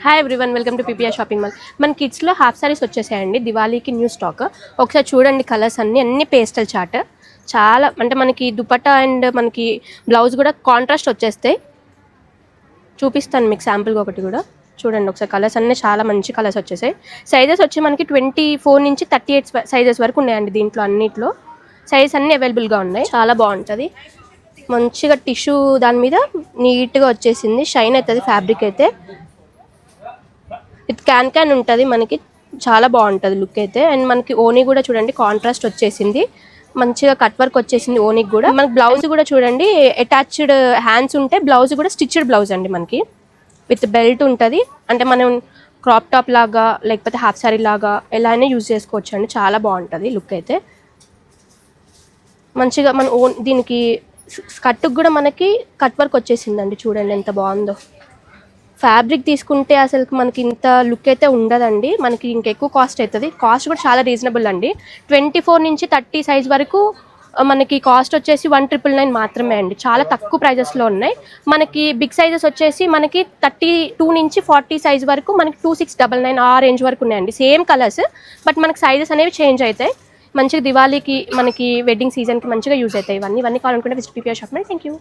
Hi everyone, welcome to PPR shopping mall. మన కిడ్స్లో half saris వచ్చేసాయండి. దివాళీకి న్యూ స్టాక్. ఒకసారి చూడండి, కలర్స్ అన్ని పేస్టల్ చార్ట్. చాలా అంటే మనకి దుపట్టా అండ్ మనకి బ్లౌజ్ కూడా కాంట్రాస్ట్ వచ్చేస్తాయి. చూపిస్తాను మీకు శాంపుల్గా ఒకటి కూడా చూడండి ఒకసారి. కలర్స్ అన్నీ చాలా మంచి కలర్స్ వచ్చేసాయి. సైజెస్ వచ్చి మనకి 24 నుంచి 38 సైజెస్ వరకు ఉన్నాయండి. దీంట్లో అన్నిట్లో సైజెస్ అన్నీ అవైలబుల్గా ఉన్నాయి. చాలా బాగుంటుంది. మంచిగా టిష్యూ దాని మీద నీట్గా వచ్చేసింది. షైన్ అవుతుంది ఫ్యాబ్రిక్ అయితే. విత్ క్యాన్ ఉంటుంది మనకి. చాలా బాగుంటుంది లుక్ అయితే. అండ్ మనకి ఓనీ కూడా చూడండి కాంట్రాస్ట్ వచ్చేసింది. మంచిగా కట్ వర్క్ వచ్చేసింది ఓనీకి కూడా. మనకి బ్లౌజ్ కూడా చూడండి అటాచ్డ్ హ్యాండ్స్ ఉంటే బ్లౌజ్ కూడా స్టిచ్డ్ బ్లౌజ్ అండి. మనకి విత్ బెల్ట్ ఉంటుంది. అంటే మనం క్రాప్ టాప్ లాగా లేకపోతే హాఫ్ సారీ లాగా ఎలా అయినా యూజ్ చేసుకోవచ్చు అండి. చాలా బాగుంటుంది లుక్ అయితే. మంచిగా మన దీనికి స్కర్ట్కి కూడా మనకి కట్ వర్క్ వచ్చేసిందండి. చూడండి ఎంత బాగుందో. ఫ్యాబ్రిక్ తీసుకుంటే అసలు మనకి ఇంత లుక్ అయితే ఉండదండి. మనకి ఇంకెక్కువ కాస్ట్ అవుతుంది. కాస్ట్ కూడా చాలా రీజనబుల్ అండి. 24 నుంచి 30 సైజ్ వరకు మనకి కాస్ట్ వచ్చేసి 1999 మాత్రమే అండి. చాలా తక్కువ ప్రైజెస్లో ఉన్నాయి. మనకి బిగ్ సైజెస్ వచ్చేసి మనకి 32 నుంచి 40 సైజ్ వరకు మనకి 2699 ఆ రేంజ్ వరకు ఉన్నాయండి. సేమ్ కలర్స్ బట్ మనకి సైజెస్ అనేవి చేంజ్ అవుతాయి. మంచిగా దివాళీకి మనకి వెడ్డింగ్ సీజన్కి మంచిగా యూజ్ అవుతాయి. ఇవన్నీ కావాలనుకుంటే visit PPR shop. Thank you.